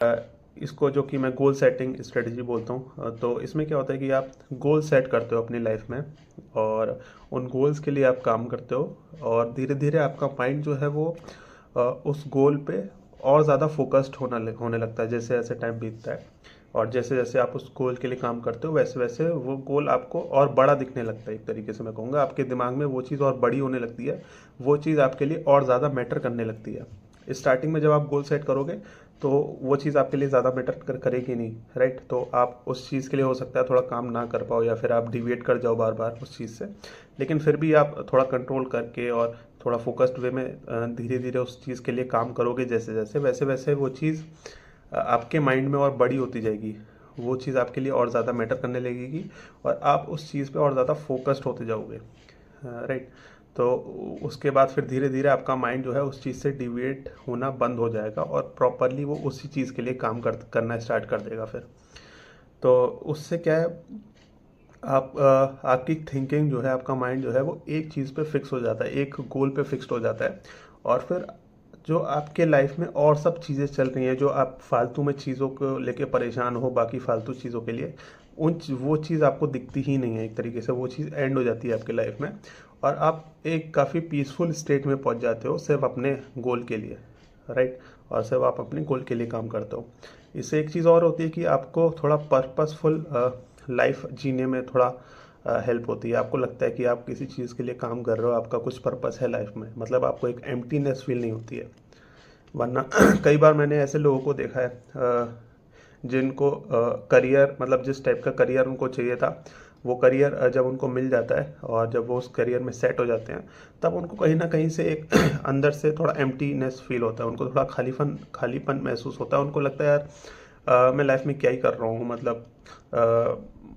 इसको जो कि मैं गोल सेटिंग स्ट्रेटजी बोलता हूँ। तो इसमें क्या होता है कि आप गोल सेट करते हो अपनी लाइफ में और उन गोल्स के लिए आप काम करते हो और धीरे धीरे आपका माइंड जो है वो उस गोल पे और ज़्यादा फोकस्ड होने लगता है जैसे जैसे टाइम बीतता है। और जैसे जैसे आप उस गोल के लिए काम करते हो वैसे वैसे वो गोल आपको और बड़ा दिखने लगता है। एक तरीके से मैं कहूँगा आपके दिमाग में वो चीज़ और बड़ी होने लगती है, वो चीज़ आपके लिए और ज़्यादा मैटर करने लगती है। स्टार्टिंग में जब आप गोल सेट करोगे तो वो चीज़ आपके लिए ज़्यादा मैटर करेगी नहीं, राइट। तो आप उस चीज़ के लिए हो सकता है थोड़ा काम ना कर पाओ या फिर आप डिविएट कर जाओ बार बार उस चीज़ से, लेकिन फिर भी आप थोड़ा कंट्रोल करके और थोड़ा फोकस्ड वे में धीरे धीरे उस चीज़ के लिए काम करोगे। जैसे जैसे वैसे वैसे वो चीज़ आपके माइंड में और बड़ी होती जाएगी, वो चीज़ आपके लिए और ज़्यादा मैटर करने लगेगी और आप उस चीज़ पे और ज़्यादा फोकस्ड होते जाओगे, राइट। तो उसके बाद फिर धीरे धीरे आपका माइंड जो है उस चीज़ से डिविएट होना बंद हो जाएगा और प्रॉपरली वो उसी चीज़ के लिए काम करना स्टार्ट कर देगा फिर। तो उससे क्या है, आपकी थिंकिंग जो है, आपका माइंड जो है वो एक चीज़ पे फिक्स हो जाता है, एक गोल पे फिक्स्ड हो जाता है। और फिर जो आपके लाइफ में और सब चीज़ें चल रही हैं, जो आप फालतू में चीज़ों को लेके परेशान हो, बाकी फालतू चीज़ों के लिए, वो चीज़ आपको दिखती ही नहीं है। एक तरीके से वो चीज़ एंड हो जाती है आपके लाइफ में और आप एक काफ़ी पीसफुल स्टेट में पहुंच जाते हो सिर्फ अपने गोल के लिए, राइट। और सिर्फ आप अपने गोल के लिए काम करते हो। इससे एक चीज़ और होती है कि आपको थोड़ा पर्पसफुल लाइफ जीने में थोड़ा हेल्प होती है। आपको लगता है कि आप किसी चीज़ के लिए काम कर रहे हो, आपका कुछ पर्पस है लाइफ में, मतलब आपको एक एम्प्टीनेस फील नहीं होती है। वरना कई बार मैंने ऐसे लोगों को देखा है जिनको करियर, मतलब जिस टाइप का करियर उनको चाहिए था, वो करियर जब उनको मिल जाता है और जब वो उस करियर में सेट हो जाते हैं, तब उनको कहीं ना कहीं से एक अंदर से थोड़ा एम्प्टीनेस फील होता है, उनको थोड़ा खालीपन महसूस होता है। उनको लगता है यार मैं लाइफ में क्या ही कर रहा हूँ, मतलब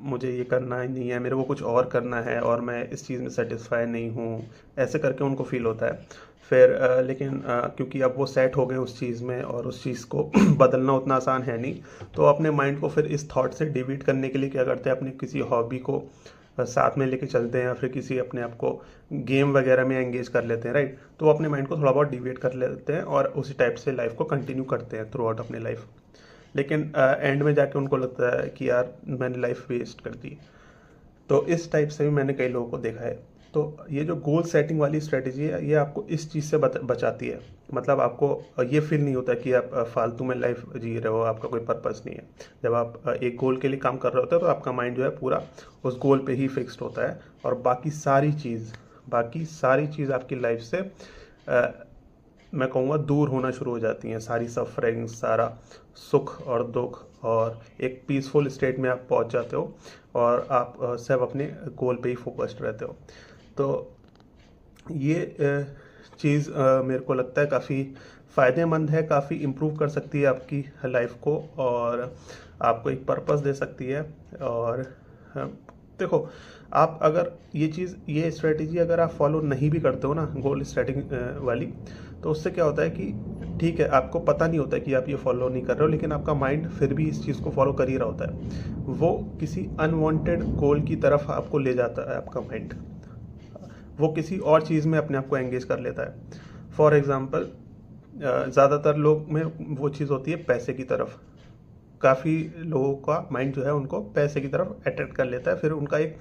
मुझे ये करना ही नहीं है, मेरे को कुछ और करना है और मैं इस चीज़ में सेटिस्फाई नहीं हूँ, ऐसे करके उनको फील होता है। फिर लेकिन क्योंकि अब वो सेट हो गए उस चीज़ में और उस चीज़ को बदलना उतना आसान है नहीं, तो अपने माइंड को फिर इस थॉट से डिवीट करने के लिए क्या करते हैं, अपनी किसी हॉबी को साथ में लेके चलते हैं या फिर किसी अपने आप को गेम वगैरह में एंगेज कर लेते हैं, राइट। तो वो अपने माइंड को थोड़ा बहुत डिविएट कर लेते हैं और उसी टाइप से लाइफ को कंटिन्यू करते हैं थ्रू आउट अपनी लाइफ। लेकिन एंड में जाके उनको लगता है कि यार मैंने लाइफ वेस्ट कर दी। तो इस टाइप से भी मैंने कई लोगों को देखा है। तो ये जो गोल सेटिंग वाली स्ट्रेटजी है, ये आपको इस चीज़ से बचाती है। मतलब आपको ये फील नहीं होता कि आप फालतू में लाइफ जी रहे हो, आपका कोई पर्पस नहीं है। जब आप एक गोल के लिए काम कर रहे होते हो तो आपका माइंड जो है पूरा उस गोल पे ही फिक्स्ड होता है और बाकी सारी चीज़ आपकी लाइफ से मैं कहूँगा दूर होना शुरू हो जाती हैं। सारी सफरिंग, सारा सुख और दुख, और एक पीसफुल स्टेट में आप पहुँच जाते हो और आप सब अपने गोल पे ही फोकस्ड रहते हो। तो ये चीज़ मेरे को लगता है काफ़ी फ़ायदेमंद है, काफ़ी इम्प्रूव कर सकती है आपकी लाइफ को और आपको एक पर्पस दे सकती है। और अ, देखो, आप अगर ये स्ट्रेटजी अगर आप फॉलो नहीं भी करते हो ना, गोल सेटिंग वाली, तो उससे क्या होता है कि ठीक है, आपको पता नहीं होता है कि आप ये फॉलो नहीं कर रहे हो, लेकिन आपका माइंड फिर भी इस चीज़ को फॉलो कर ही रहा होता है। वो किसी अनवांटेड गोल की तरफ आपको ले जाता है, आपका माइंड वो किसी और चीज़ में अपने आप को एंगेज कर लेता है। फॉर एग्ज़ाम्पल, ज़्यादातर लोग में वो चीज़ होती है पैसे की तरफ। काफ़ी लोगों का माइंड जो है उनको पैसे की तरफ अट्रैक्ट कर लेता है। फिर उनका एक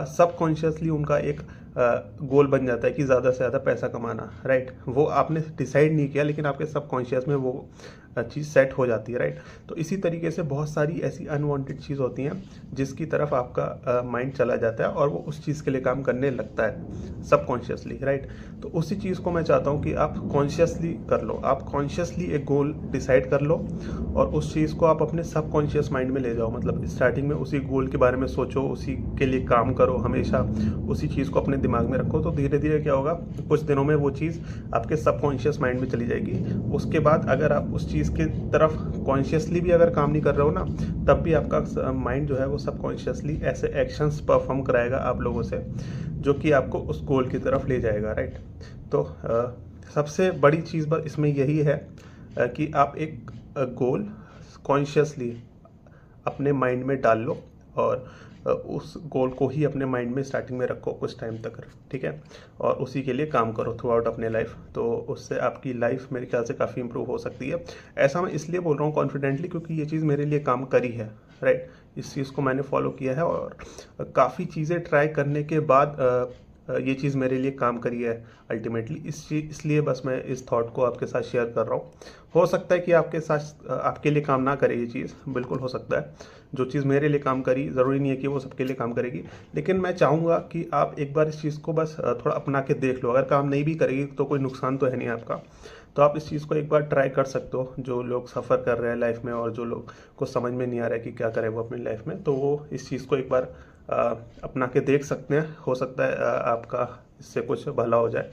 सबकॉन्शियसली उनका एक गोल बन जाता है कि ज़्यादा से ज़्यादा पैसा कमाना, राइट। वो आपने डिसाइड नहीं किया, लेकिन आपके सबकॉन्शियस में वो चीज़ सेट हो जाती है, राइट। तो इसी तरीके से बहुत सारी ऐसी अनवांटेड चीज़ होती हैं जिसकी तरफ आपका माइंड चला जाता है और वो उस चीज़ के लिए काम करने लगता है सबकॉन्शियसली, राइट। तो उसी चीज़ को मैं चाहता हूँ कि आप कॉन्शियसली कर लो, आप कॉन्शियसली एक गोल डिसाइड कर लो और उस चीज़ को आप अपने सबकॉन्शियस माइंड में ले जाओ। मतलब स्टार्टिंग में उसी गोल के बारे में सोचो, उसी के लिए काम करो, हमेशा उसी चीज़ को अपने दिमाग में रखो। तो धीरे धीरे क्या होगा, कुछ दिनों में वो चीज़ आपके सबकॉन्शियस माइंड में चली जाएगी। उसके बाद अगर आप उस चीज़ की तरफ कॉन्शियसली भी अगर काम नहीं कर रहे हो ना, तब भी आपका माइंड जो है वो सबकॉन्शियसली ऐसे एक्शंस परफॉर्म कराएगा आप लोगों से, जो कि आपको उस गोल की तरफ ले जाएगा, राइट। तो सबसे बड़ी चीज़ इसमें यही है कि आप एक गोल कॉन्शियसली अपने माइंड में डाल लो और उस गोल को ही अपने माइंड में स्टार्टिंग में रखो कुछ टाइम तक, ठीक है, और उसी के लिए काम करो थ्रू आउट अपने लाइफ। तो उससे आपकी लाइफ मेरे ख्याल से काफ़ी इंप्रूव हो सकती है। ऐसा मैं इसलिए बोल रहा हूँ कॉन्फिडेंटली क्योंकि ये चीज़ मेरे लिए काम करी है, राइट। इस चीज़ को मैंने फॉलो किया है और काफ़ी चीज़ें ट्राई करने के बाद ये चीज़ मेरे लिए काम करी है अल्टीमेटली। इसलिए बस मैं इस थॉट को आपके साथ शेयर कर रहा हूँ। हो सकता है कि आपके साथ आपके लिए काम ना करे ये चीज़, बिल्कुल हो सकता है। जो चीज़ मेरे लिए काम करी ज़रूरी नहीं है कि वो सबके लिए काम करेगी, लेकिन मैं चाहूँगा कि आप एक बार इस चीज़ को बस थोड़ा अपना के देख लो। अगर काम नहीं भी करेगी तो कोई नुकसान तो है नहीं आपका, तो आप इस चीज़ को एक बार ट्राई कर सकते हो। जो लोग सफ़र कर रहे हैं लाइफ में और जो लोग को समझ में नहीं आ रहा है कि क्या करें वो अपनी लाइफ में, तो वो इस चीज़ को एक बार अपना के देख सकते हैं। हो सकता है आपका इससे कुछ भला हो जाए।